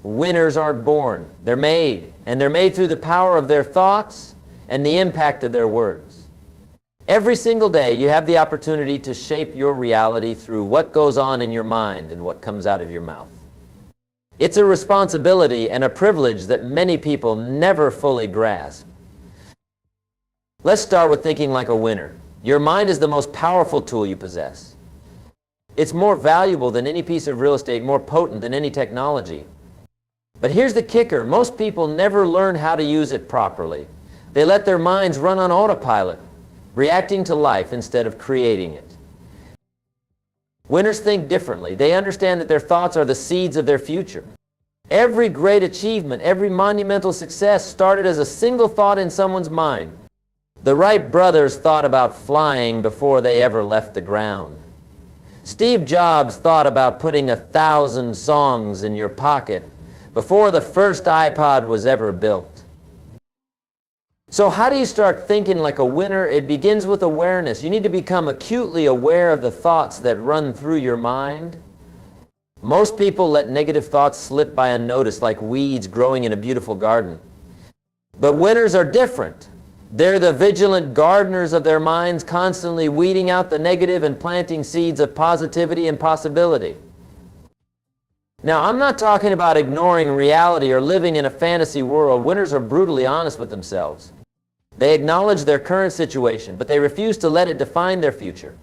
Winners aren't born. They're made. And they're made through the power of their thoughts and the impact of their words. Every single day you have the opportunity to shape your reality through what goes on in your mind and what comes out of your mouth. It's a responsibility and a privilege that many people never fully grasp. Let's start with thinking like a winner. Your mind is the most powerful tool you possess. It's more valuable than any piece of real estate, more potent than any technology. But here's the kicker. Most people never learn how to use it properly. They let their minds run on autopilot, reacting to life instead of creating it. Winners think differently. They understand that their thoughts are the seeds of their future. Every great achievement, every monumental success started as a single thought in someone's mind. The Wright brothers thought about flying before they ever left the ground. Steve Jobs thought about putting 1,000 songs in your pocket before the first iPod was ever built. So how do you start thinking like a winner? It begins with awareness. You need to become acutely aware of the thoughts that run through your mind. Most people let negative thoughts slip by unnoticed like weeds growing in a beautiful garden. But winners are different. They're the vigilant gardeners of their minds, constantly weeding out the negative and planting seeds of positivity and possibility. Now, I'm not talking about ignoring reality or living in a fantasy world. Winners are brutally honest with themselves. They acknowledge their current situation, but they refuse to let it define their future.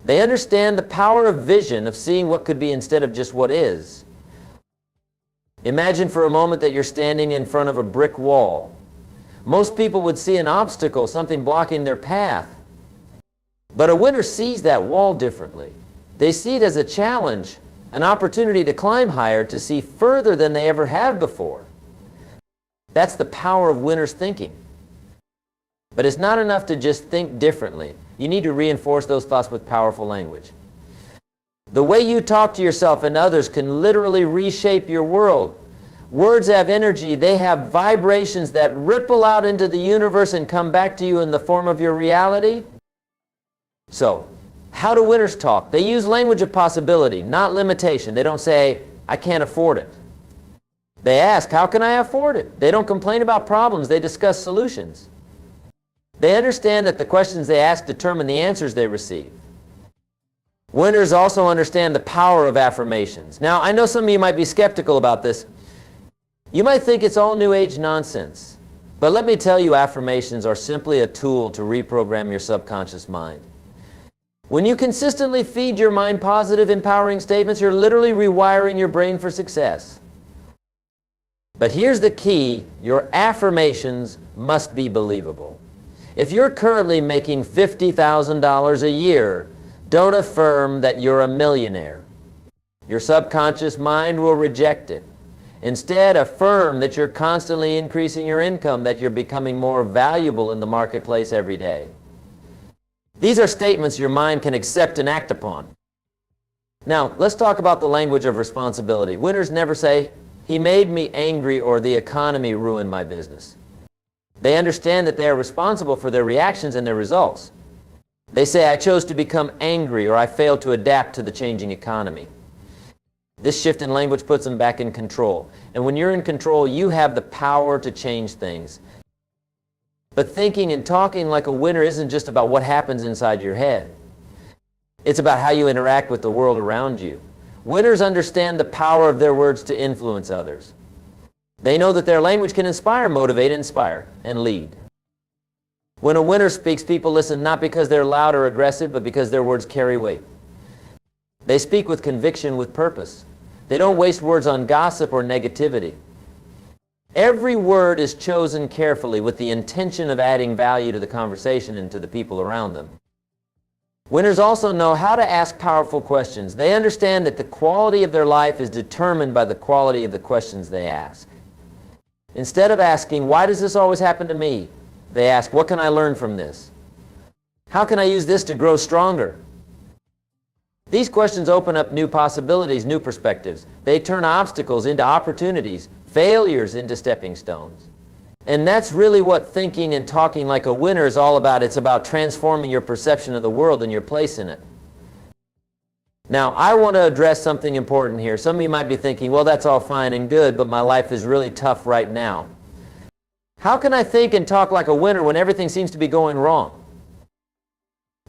They understand the power of vision, of seeing what could be instead of just what is. Imagine for a moment that you're standing in front of a brick wall. Most people would see an obstacle, something blocking their path. But a winner sees that wall differently. They see it as a challenge, an opportunity to climb higher, to see further than they ever have before. That's the power of winners' thinking. But it's not enough to just think differently. You need to reinforce those thoughts with powerful language. The way you talk to yourself and others can literally reshape your world. Words have energy. They have vibrations that ripple out into the universe and come back to you in the form of your reality. So, how do winners talk? They use language of possibility, not limitation. They don't say, I can't afford it. They ask, how can I afford it? They don't complain about problems. They discuss solutions. They understand that the questions they ask determine the answers they receive. Winners also understand the power of affirmations. Now, I know some of you might be skeptical about this. You might think it's all New Age nonsense. But let me tell you, affirmations are simply a tool to reprogram your subconscious mind. When you consistently feed your mind positive, empowering statements, you're literally rewiring your brain for success. But here's the key. Your affirmations must be believable. If you're currently making $50,000 a year, don't affirm that you're a millionaire. Your subconscious mind will reject it. Instead, affirm that you're constantly increasing your income, that you're becoming more valuable in the marketplace every day. These are statements your mind can accept and act upon. Now, let's talk about the language of responsibility. Winners never say, he made me angry, or the economy ruined my business. They understand that they are responsible for their reactions and their results. They say, I chose to become angry, or I failed to adapt to the changing economy. This shift in language puts them back in control. And when you're in control, you have the power to change things. But thinking and talking like a winner isn't just about what happens inside your head. It's about how you interact with the world around you. Winners understand the power of their words to influence others. They know that their language can inspire, motivate, inspire, and lead. When a winner speaks, people listen not because they're loud or aggressive, but because their words carry weight. They speak with conviction, with purpose. They don't waste words on gossip or negativity. Every word is chosen carefully with the intention of adding value to the conversation and to the people around them. Winners also know how to ask powerful questions. They understand that the quality of their life is determined by the quality of the questions they ask. Instead of asking, why does this always happen to me? They ask, what can I learn from this? How can I use this to grow stronger? These questions open up new possibilities, new perspectives. They turn obstacles into opportunities, failures into stepping stones. And that's really what thinking and talking like a winner is all about. It's about transforming your perception of the world and your place in it. Now, I want to address something important here. Some of you might be thinking, well, that's all fine and good, but my life is really tough right now. How can I think and talk like a winner when everything seems to be going wrong?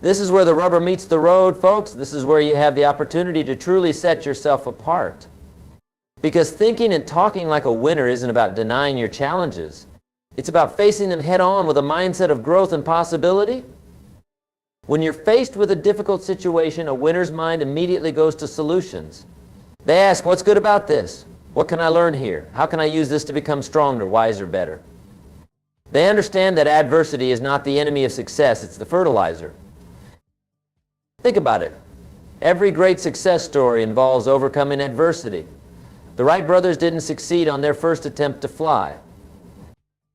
This is where the rubber meets the road, folks. This is where you have the opportunity to truly set yourself apart. Because thinking and talking like a winner isn't about denying your challenges. It's about facing them head on with a mindset of growth and possibility. When you're faced with a difficult situation, a winner's mind immediately goes to solutions. They ask, what's good about this? What can I learn here? How can I use this to become stronger, wiser, better? They understand that adversity is not the enemy of success, it's the fertilizer. Think about it. Every great success story involves overcoming adversity. The Wright brothers didn't succeed on their first attempt to fly.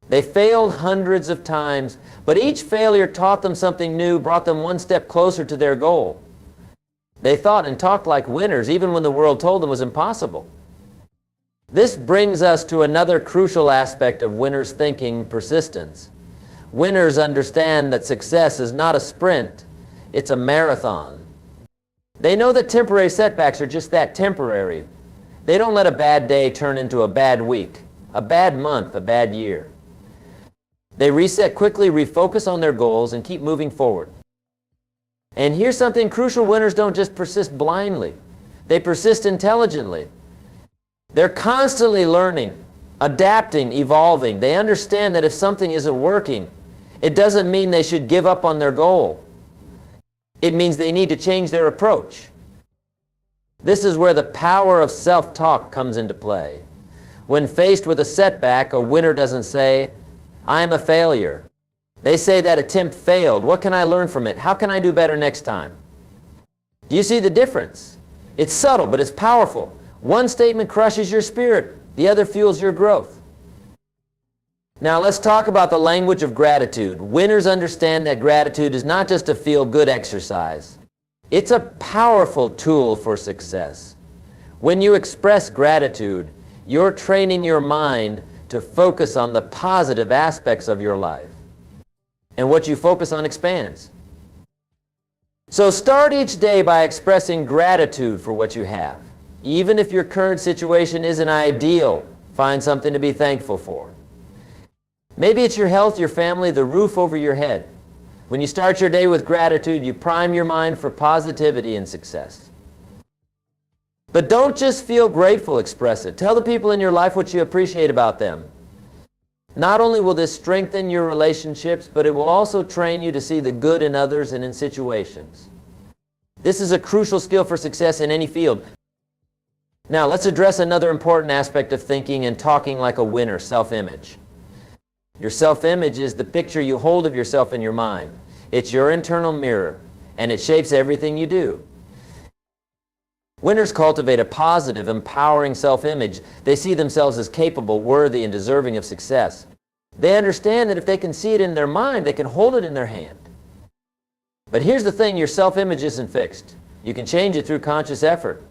They failed hundreds of times, but each failure taught them something new, brought them one step closer to their goal. They thought and talked like winners, even when the world told them it was impossible. This brings us to another crucial aspect of winners' thinking: persistence. Winners understand that success is not a sprint, it's a marathon. They know that temporary setbacks are just that, temporary. They don't let a bad day turn into a bad week, a bad month, a bad year. They reset quickly, refocus on their goals, and keep moving forward. And here's something crucial: winners don't just persist blindly. They persist intelligently. They're constantly learning, adapting, evolving. They understand that if something isn't working, it doesn't mean they should give up on their goal. It means they need to change their approach. This is where the power of self-talk comes into play. When faced with a setback, a winner doesn't say, I'm a failure. They say, that attempt failed. What can I learn from it? How can I do better next time? Do you see the difference? It's subtle, but it's powerful. One statement crushes your spirit. The other fuels your growth. Now let's talk about the language of gratitude. Winners understand that gratitude is not just a feel-good exercise. It's a powerful tool for success. When you express gratitude, you're training your mind to focus on the positive aspects of your life. And what you focus on expands. So start each day by expressing gratitude for what you have. Even if your current situation isn't ideal, find something to be thankful for. Maybe it's your health, your family, the roof over your head. When you start your day with gratitude, you prime your mind for positivity and success. But don't just feel grateful, express it. Tell the people in your life what you appreciate about them. Not only will this strengthen your relationships, but it will also train you to see the good in others and in situations. This is a crucial skill for success in any field. Now, let's address another important aspect of thinking and talking like a winner: self-image. Your self-image is the picture you hold of yourself in your mind. It's your internal mirror, and it shapes everything you do. Winners cultivate a positive, empowering self-image. They see themselves as capable, worthy, and deserving of success. They understand that if they can see it in their mind, they can hold it in their hand. But here's the thing: your self-image isn't fixed. You can change it through conscious effort.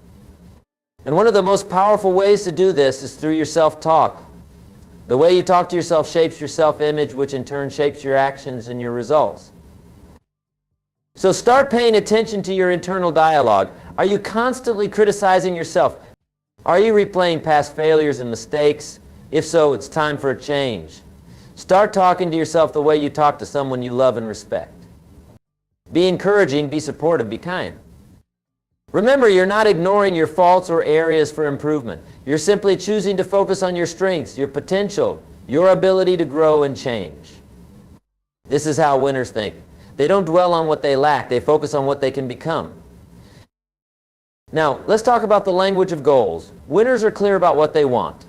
And one of the most powerful ways to do this is through your self-talk. The way you talk to yourself shapes your self-image, which in turn shapes your actions and your results. So start paying attention to your internal dialogue. Are you constantly criticizing yourself? Are you replaying past failures and mistakes? If so, it's time for a change. Start talking to yourself the way you talk to someone you love and respect. Be encouraging, be supportive, be kind. Remember, you're not ignoring your faults or areas for improvement. You're simply choosing to focus on your strengths, your potential, your ability to grow and change. This is how winners think. They don't dwell on what they lack. They focus on what they can become. Now, let's talk about the language of goals. Winners are clear about what they want.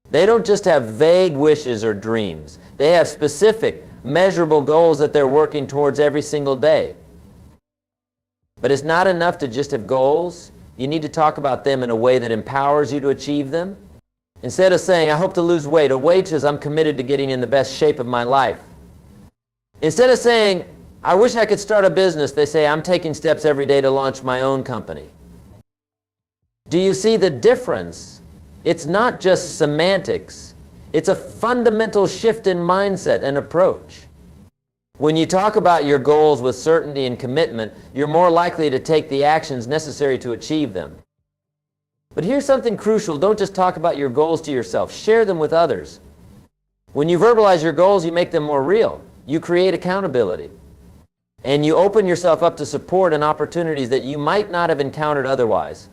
They don't just have vague wishes or dreams. They have specific, measurable goals that they're working towards every single day. But it's not enough to just have goals. You need to talk about them in a way that empowers you to achieve them. Instead of saying, I hope to lose weight, a weight says, I'm committed to getting in the best shape of my life. Instead of saying, I wish I could start a business, they say, I'm taking steps every day to launch my own company. Do you see the difference? It's not just semantics. It's a fundamental shift in mindset and approach. When you talk about your goals with certainty and commitment, you're more likely to take the actions necessary to achieve them. But here's something crucial. Don't just talk about your goals to yourself. Share them with others. When you verbalize your goals, you make them more real. You create accountability. And you open yourself up to support and opportunities that you might not have encountered otherwise.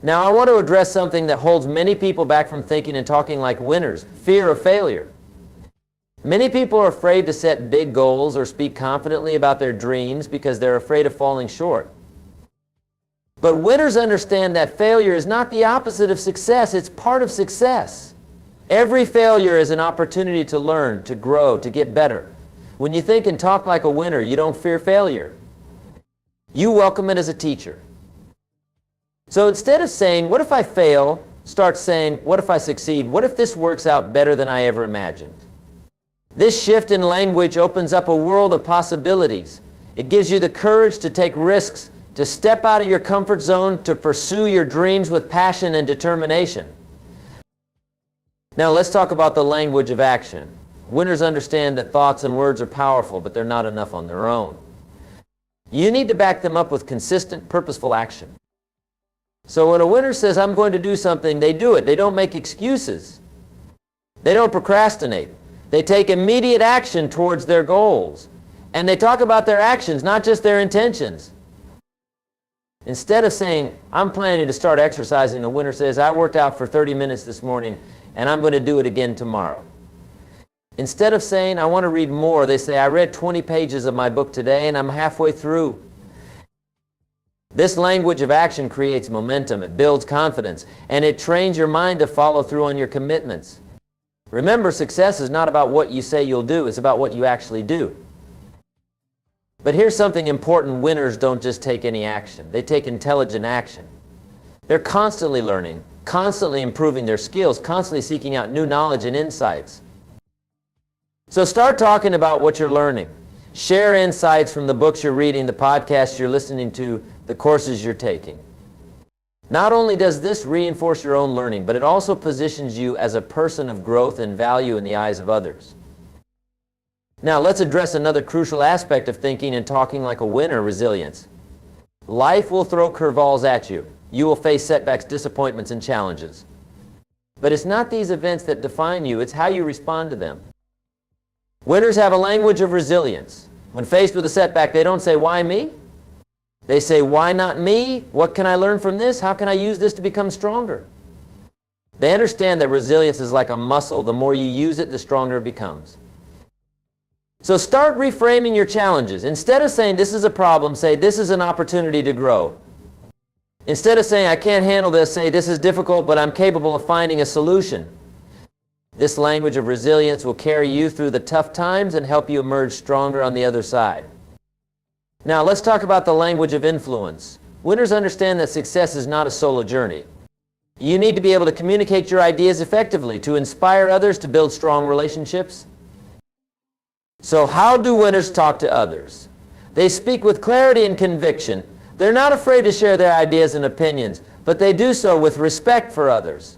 Now, I want to address something that holds many people back from thinking and talking like winners: fear of failure. Many people are afraid to set big goals or speak confidently about their dreams because they're afraid of falling short. But winners understand that failure is not the opposite of success, it's part of success. Every failure is an opportunity to learn, to grow, to get better. When you think and talk like a winner, you don't fear failure. You welcome it as a teacher. So instead of saying, "What if I fail?" start saying, "What if I succeed? What if this works out better than I ever imagined?" This shift in language opens up a world of possibilities. It gives you the courage to take risks, to step out of your comfort zone, to pursue your dreams with passion and determination. Now let's talk about the language of action. Winners understand that thoughts and words are powerful, but they're not enough on their own. You need to back them up with consistent, purposeful action. So when a winner says, "I'm going to do something," they do it. They don't make excuses. They don't procrastinate. They take immediate action towards their goals. And they talk about their actions, not just their intentions. Instead of saying, "I'm planning to start exercising," the winner says, "I worked out for 30 minutes this morning and I'm going to do it again tomorrow." Instead of saying, "I want to read more," they say, "I read 20 pages of my book today and I'm halfway through." This language of action creates momentum, it builds confidence, and it trains your mind to follow through on your commitments. Remember, success is not about what you say you'll do, it's about what you actually do. But here's something important: winners don't just take any action, they take intelligent action. They're constantly learning, constantly improving their skills, constantly seeking out new knowledge and insights. So start talking about what you're learning. Share insights from the books you're reading, the podcasts you're listening to, the courses you're taking. Not only does this reinforce your own learning, but it also positions you as a person of growth and value in the eyes of others. Now let's address another crucial aspect of thinking and talking like a winner: resilience. Life will throw curveballs at you. You will face setbacks, disappointments, and challenges. But it's not these events that define you, it's how you respond to them. Winners have a language of resilience. When faced with a setback, they don't say, "Why me?" They say, "Why not me? What can I learn from this? How can I use this to become stronger?" They understand that resilience is like a muscle. The more you use it, the stronger it becomes. So start reframing your challenges. Instead of saying, "This is a problem," say, "This is an opportunity to grow." Instead of saying, "I can't handle this," say, "This is difficult, but I'm capable of finding a solution." This language of resilience will carry you through the tough times and help you emerge stronger on the other side. Now let's talk about the language of influence. Winners understand that success is not a solo journey. You need to be able to communicate your ideas effectively, to inspire others, to build strong relationships. So how do winners talk to others? They speak with clarity and conviction. They're not afraid to share their ideas and opinions, but they do so with respect for others.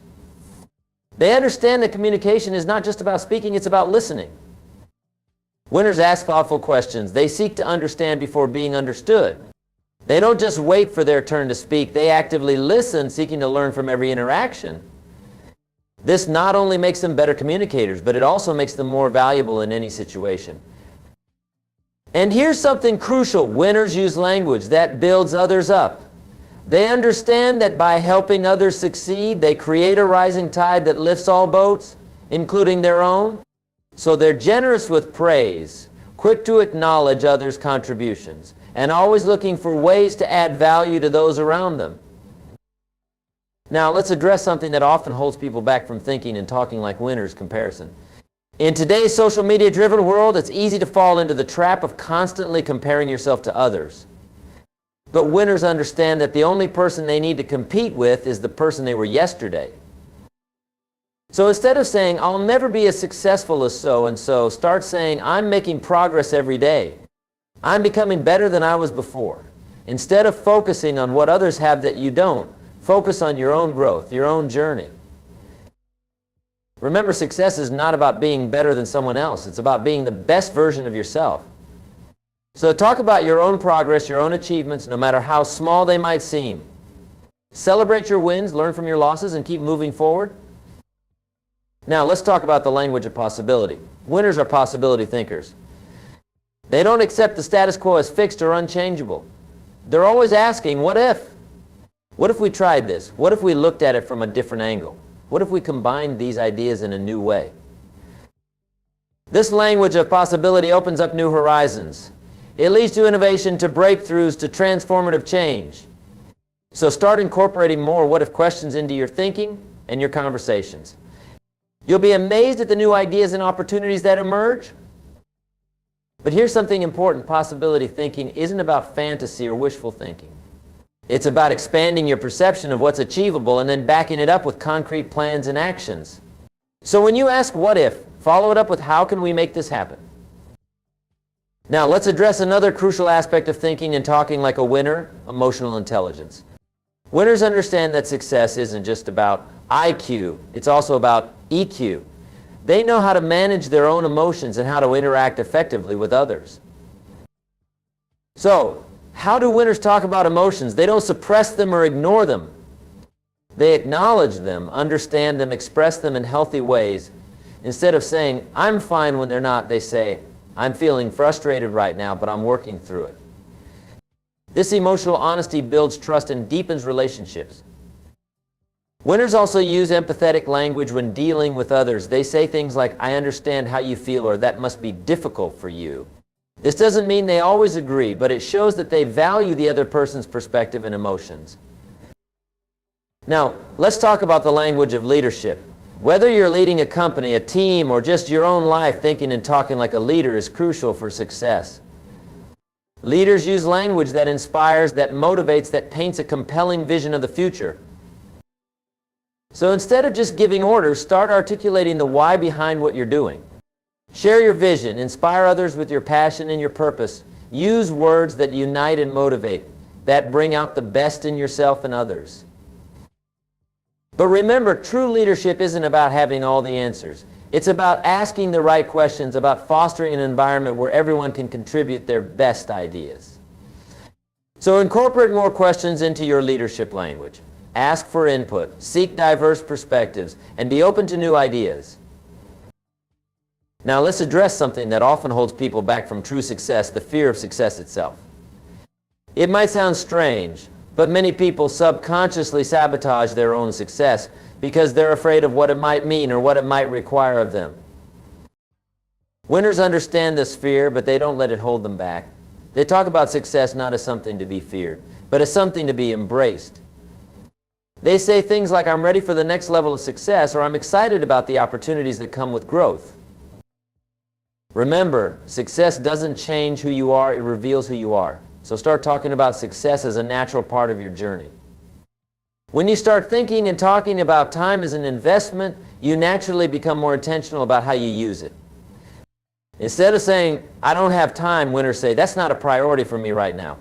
They understand that communication is not just about speaking, it's about listening. Winners ask thoughtful questions. They seek to understand before being understood. They don't just wait for their turn to speak, they actively listen, seeking to learn from every interaction. This not only makes them better communicators, but it also makes them more valuable in any situation. And here's something crucial: winners use language that builds others up. They understand that by helping others succeed, they create a rising tide that lifts all boats, including their own. So they're generous with praise, quick to acknowledge others' contributions, and always looking for ways to add value to those around them. Now let's address something that often holds people back from thinking and talking like winners: comparison. In today's social media-driven world, it's easy to fall into the trap of constantly comparing yourself to others. But winners understand that the only person they need to compete with is the person they were yesterday. So instead of saying, "I'll never be as successful as so-and-so," start saying, "I'm making progress every day. I'm becoming better than I was before." Instead of focusing on what others have that you don't, focus on your own growth, your own journey. Remember, success is not about being better than someone else. It's about being the best version of yourself. So talk about your own progress, your own achievements, no matter how small they might seem. Celebrate your wins, learn from your losses, and keep moving forward. Now, let's talk about the language of possibility. Winners are possibility thinkers. They don't accept the status quo as fixed or unchangeable. They're always asking, what if? What if we tried this? What if we looked at it from a different angle? What if we combined these ideas in a new way? This language of possibility opens up new horizons. It leads to innovation, to breakthroughs, to transformative change. So start incorporating more what if questions into your thinking and your conversations. You'll be amazed at the new ideas and opportunities that emerge. But here's something important. Possibility thinking isn't about fantasy or wishful thinking. It's about expanding your perception of what's achievable and then backing it up with concrete plans and actions. So when you ask what if, follow it up with how can we make this happen? Now let's address another crucial aspect of thinking and talking like a winner, emotional intelligence. Winners understand that success isn't just about IQ, it's also about EQ. They know how to manage their own emotions and how to interact effectively with others. So, how do winners talk about emotions? They don't suppress them or ignore them. They acknowledge them, understand them, express them in healthy ways. Instead of saying, I'm fine when they're not, they say, I'm feeling frustrated right now, but I'm working through it. This emotional honesty builds trust and deepens relationships. Winners also use empathetic language when dealing with others. They say things like, I understand how you feel, or that must be difficult for you. This doesn't mean they always agree, but it shows that they value the other person's perspective and emotions. Now, let's talk about the language of leadership. Whether you're leading a company, a team, or just your own life, thinking and talking like a leader is crucial for success. Leaders use language that inspires, that motivates, that paints a compelling vision of the future. So instead of just giving orders, start articulating the why behind what you're doing. Share your vision, inspire others with your passion and your purpose. Use words that unite and motivate, that bring out the best in yourself and others. But remember, true leadership isn't about having all the answers. It's about asking the right questions, about fostering an environment where everyone can contribute their best ideas. So incorporate more questions into your leadership language. Ask for input, seek diverse perspectives, and be open to new ideas. Now let's address something that often holds people back from true success, the fear of success itself. It might sound strange, but many people subconsciously sabotage their own success because they're afraid of what it might mean or what it might require of them. Winners understand this fear, but they don't let it hold them back. They talk about success not as something to be feared, but as something to be embraced. They say things like, I'm ready for the next level of success, or I'm excited about the opportunities that come with growth. Remember, success doesn't change who you are, it reveals who you are. So start talking about success as a natural part of your journey. When you start thinking and talking about time as an investment, you naturally become more intentional about how you use it. Instead of saying, I don't have time, winners say, that's not a priority for me right now.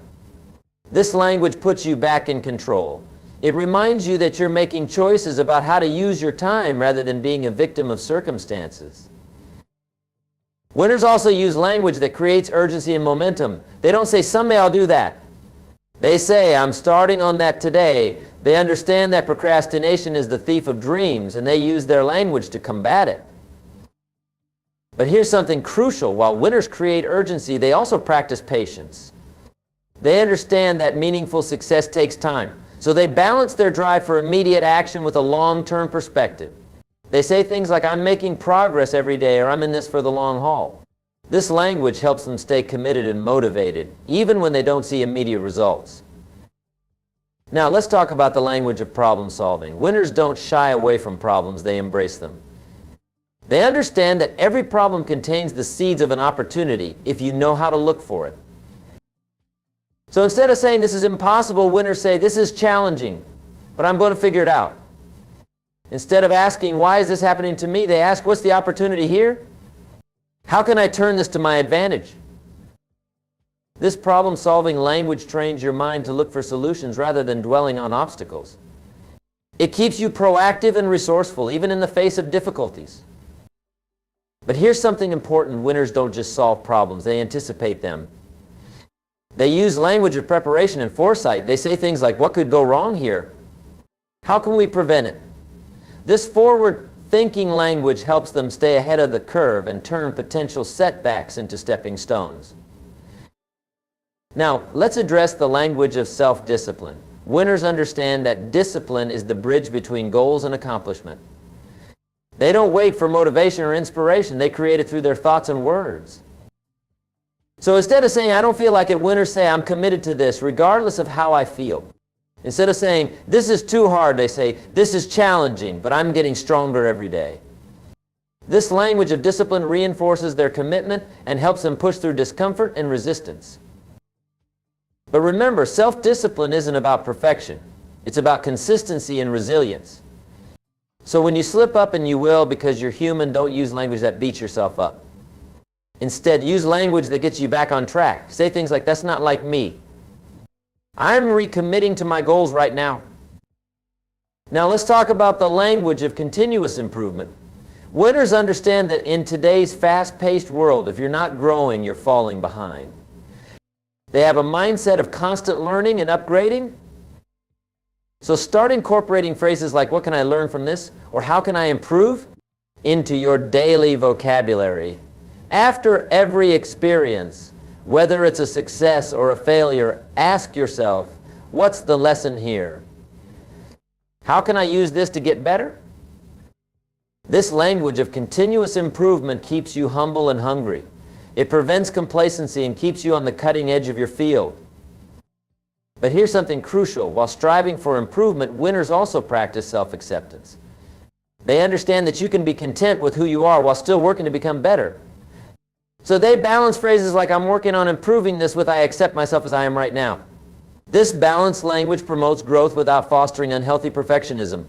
This language puts you back in control. It reminds you that you're making choices about how to use your time rather than being a victim of circumstances. Winners also use language that creates urgency and momentum. They don't say, someday I'll do that. They say, I'm starting on that today. They understand that procrastination is the thief of dreams, and they use their language to combat it. But here's something crucial. While winners create urgency, they also practice patience. They understand that meaningful success takes time. So they balance their drive for immediate action with a long-term perspective. They say things like, I'm making progress every day, or I'm in this for the long haul. This language helps them stay committed and motivated, even when they don't see immediate results. Now, let's talk about the language of problem solving. Winners don't shy away from problems, they embrace them. They understand that every problem contains the seeds of an opportunity if you know how to look for it. So instead of saying this is impossible, winners say this is challenging, but I'm going to figure it out. Instead of asking why is this happening to me, they ask what's the opportunity here? How can I turn this to my advantage? This problem-solving language trains your mind to look for solutions rather than dwelling on obstacles. It keeps you proactive and resourceful, even in the face of difficulties. But here's something important. Winners don't just solve problems, they anticipate them. They use language of preparation and foresight. They say things like, what could go wrong here? How can we prevent it? This forward-thinking language helps them stay ahead of the curve and turn potential setbacks into stepping stones. Now, let's address the language of self-discipline. Winners understand that discipline is the bridge between goals and accomplishment. They don't wait for motivation or inspiration. They create it through their thoughts and words. So instead of saying, I don't feel like it, winners say, I'm committed to this, regardless of how I feel. Instead of saying, this is too hard, they say, this is challenging, but I'm getting stronger every day. This language of discipline reinforces their commitment and helps them push through discomfort and resistance. But remember, self-discipline isn't about perfection. It's about consistency and resilience. So when you slip up, and you will because you're human, don't use language that beats yourself up. Instead, use language that gets you back on track. Say things like, that's not like me. I'm recommitting to my goals right now. Now let's talk about the language of continuous improvement. Winners understand that in today's fast-paced world, if you're not growing, you're falling behind. They have a mindset of constant learning and upgrading. So start incorporating phrases like, what can I learn from this? Or how can I improve? Into your daily vocabulary. After every experience, whether it's a success or a failure, ask yourself, what's the lesson here? How can I use this to get better? This language of continuous improvement keeps you humble and hungry. It prevents complacency and keeps you on the cutting edge of your field. But here's something crucial. While striving for improvement, winners also practice self-acceptance. They understand that you can be content with who you are while still working to become better. So they balance phrases like, I'm working on improving this, with I accept myself as I am right now. This balanced language promotes growth without fostering unhealthy perfectionism.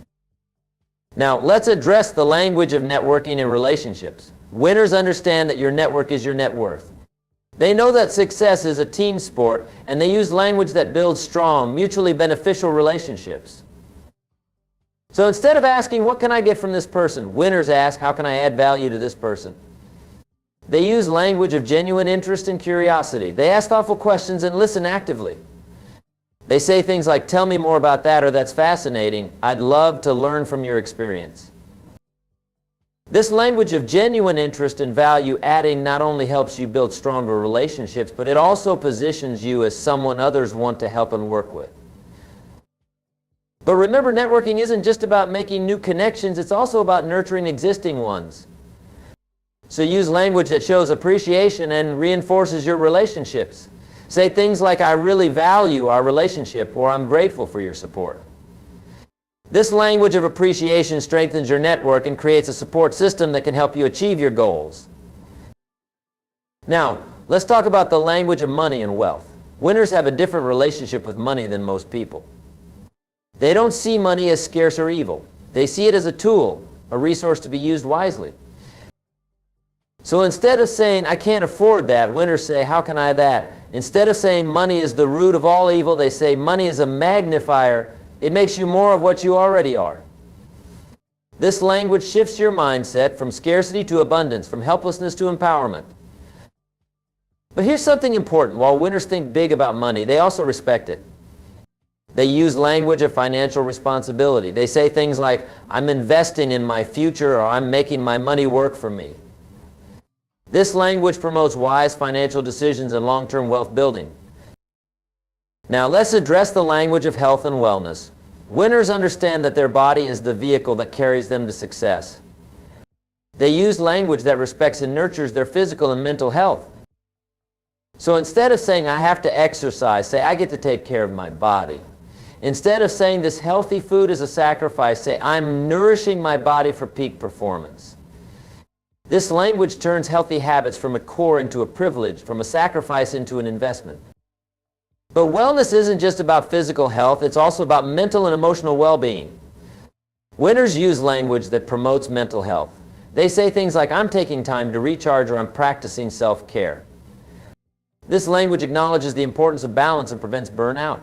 Now, let's address the language of networking and relationships. Winners understand that your network is your net worth. They know that success is a team sport, and they use language that builds strong, mutually beneficial relationships. So instead of asking, what can I get from this person? Winners ask, how can I add value to this person? They use language of genuine interest and curiosity. They ask thoughtful questions and listen actively. They say things like, tell me more about that, or that's fascinating. I'd love to learn from your experience. This language of genuine interest and value adding not only helps you build stronger relationships, but it also positions you as someone others want to help and work with. But remember, networking isn't just about making new connections, it's also about nurturing existing ones. So use language that shows appreciation and reinforces your relationships. Say things like, I really value our relationship, or I'm grateful for your support. This language of appreciation strengthens your network and creates a support system that can help you achieve your goals. Now, let's talk about the language of money and wealth. Winners have a different relationship with money than most people. They don't see money as scarce or evil. They see it as a tool, a resource to be used wisely. So instead of saying, I can't afford that, winners say, how can I that? Instead of saying money is the root of all evil, they say money is a magnifier. It makes you more of what you already are. This language shifts your mindset from scarcity to abundance, from helplessness to empowerment. But here's something important. While winners think big about money, they also respect it. They use language of financial responsibility. They say things like, I'm investing in my future, or I'm making my money work for me. This language promotes wise financial decisions and long-term wealth building. Now let's address the language of health and wellness. Winners understand that their body is the vehicle that carries them to success. They use language that respects and nurtures their physical and mental health. So instead of saying, I have to exercise, say, I get to take care of my body. Instead of saying, this healthy food is a sacrifice, say, I'm nourishing my body for peak performance. This language turns healthy habits from a core into a privilege, from a sacrifice into an investment. But wellness isn't just about physical health, it's also about mental and emotional well-being. Winners use language that promotes mental health. They say things like, I'm taking time to recharge, or I'm practicing self-care. This language acknowledges the importance of balance and prevents burnout.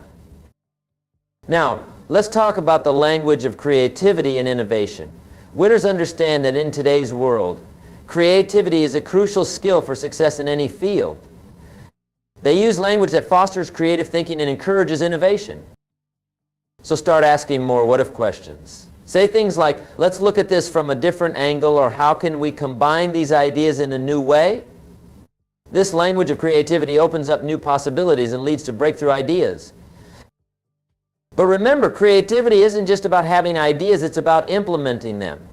Now, let's talk about the language of creativity and innovation. Winners understand that in today's world, creativity is a crucial skill for success in any field. They use language that fosters creative thinking and encourages innovation. So start asking more what-if questions. Say things like, let's look at this from a different angle, or how can we combine these ideas in a new way? This language of creativity opens up new possibilities and leads to breakthrough ideas. But remember, creativity isn't just about having ideas, it's about implementing them.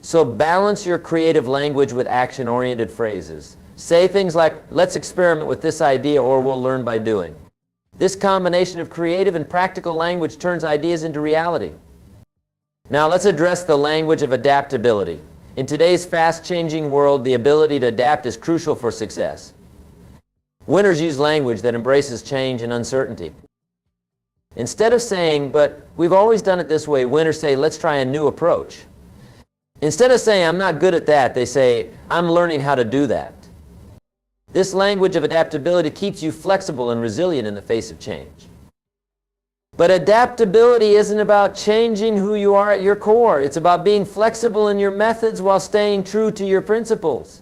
So balance your creative language with action-oriented phrases. Say things like, let's experiment with this idea, or we'll learn by doing. This combination of creative and practical language turns ideas into reality. Now let's address the language of adaptability. In today's fast-changing world, the ability to adapt is crucial for success. Winners use language that embraces change and uncertainty. Instead of saying, but we've always done it this way, winners say, let's try a new approach. Instead of saying, I'm not good at that, they say, I'm learning how to do that. This language of adaptability keeps you flexible and resilient in the face of change. But adaptability isn't about changing who you are at your core. It's about being flexible in your methods while staying true to your principles.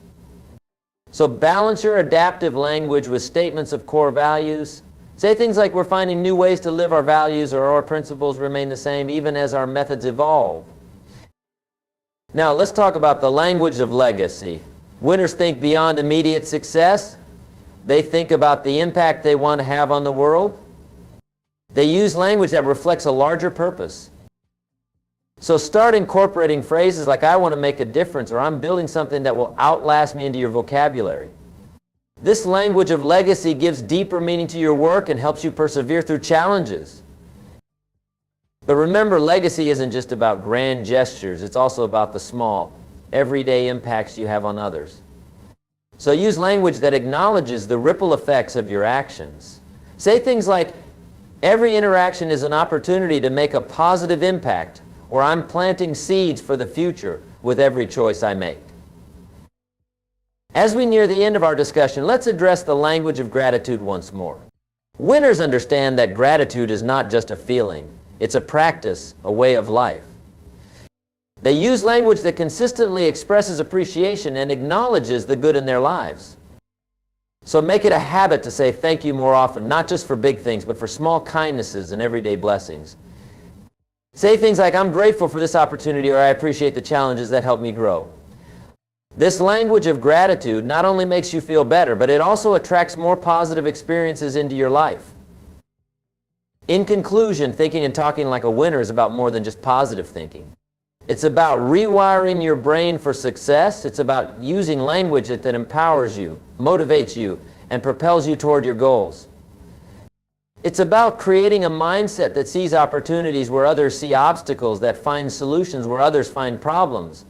So balance your adaptive language with statements of core values. Say things like, we're finding new ways to live our values, or our principles remain the same even as our methods evolve. Now let's talk about the language of legacy. Winners think beyond immediate success. They think about the impact they want to have on the world. They use language that reflects a larger purpose. So start incorporating phrases like, I want to make a difference, or I'm building something that will outlast me, into your vocabulary. This language of legacy gives deeper meaning to your work and helps you persevere through challenges. But remember, legacy isn't just about grand gestures. It's also about the small, everyday impacts you have on others. So use language that acknowledges the ripple effects of your actions. Say things like, every interaction is an opportunity to make a positive impact, or I'm planting seeds for the future with every choice I make. As we near the end of our discussion, let's address the language of gratitude once more. Winners understand that gratitude is not just a feeling. It's a practice, a way of life. They use language that consistently expresses appreciation and acknowledges the good in their lives. So make it a habit to say thank you more often, not just for big things, but for small kindnesses and everyday blessings. Say things like, I'm grateful for this opportunity, or I appreciate the challenges that help me grow. This language of gratitude not only makes you feel better, but it also attracts more positive experiences into your life. In conclusion, thinking and talking like a winner is about more than just positive thinking. It's about rewiring your brain for success. It's about using language that empowers you, motivates you, and propels you toward your goals. It's about creating a mindset that sees opportunities where others see obstacles, that finds solutions where others find problems.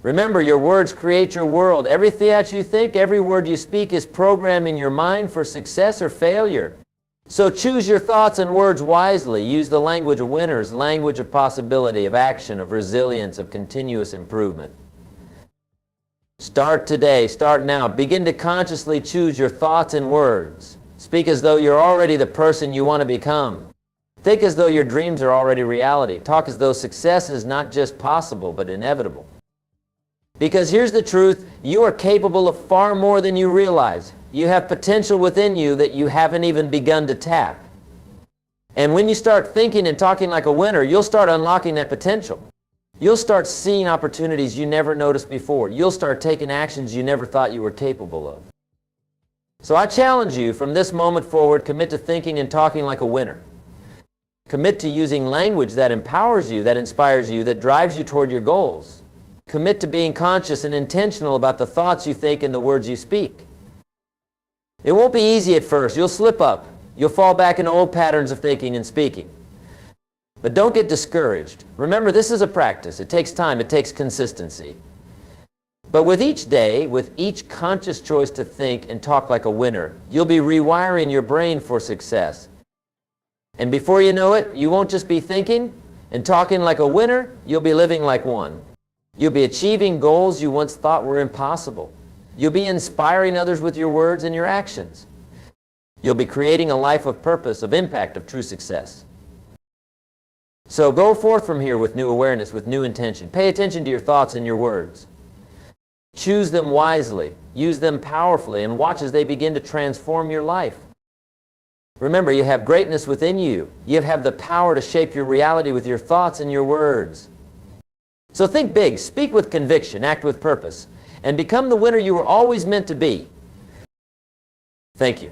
Remember, your words create your world. Every thought you think, every word you speak is programming your mind for success or failure. So choose your thoughts and words wisely. Use the language of winners, language of possibility, of action, of resilience, of continuous improvement. Start today. Start now. Begin to consciously choose your thoughts and words. Speak as though you're already the person you want to become. Think as though your dreams are already reality. Talk as though success is not just possible, but inevitable. Because here's the truth, you are capable of far more than you realize. You have potential within you that you haven't even begun to tap. And when you start thinking and talking like a winner, you'll start unlocking that potential. You'll start seeing opportunities you never noticed before. You'll start taking actions you never thought you were capable of. So I challenge you, from this moment forward, commit to thinking and talking like a winner. Commit to using language that empowers you, that inspires you, that drives you toward your goals. Commit to being conscious and intentional about the thoughts you think and the words you speak. It won't be easy at first. You'll slip up. You'll fall back into old patterns of thinking and speaking. But don't get discouraged. Remember, this is a practice. It takes time. It takes consistency. But with each day, with each conscious choice to think and talk like a winner, you'll be rewiring your brain for success. And before you know it, you won't just be thinking and talking like a winner, you'll be living like one. You'll be achieving goals you once thought were impossible. You'll be inspiring others with your words and your actions. You'll be creating a life of purpose, of impact, of true success. So go forth from here with new awareness, with new intention. Pay attention to your thoughts and your words. Choose them wisely. Use them powerfully, and watch as they begin to transform your life. Remember, you have greatness within you. You have the power to shape your reality with your thoughts and your words. So think big, speak with conviction, act with purpose, and become the winner you were always meant to be. Thank you.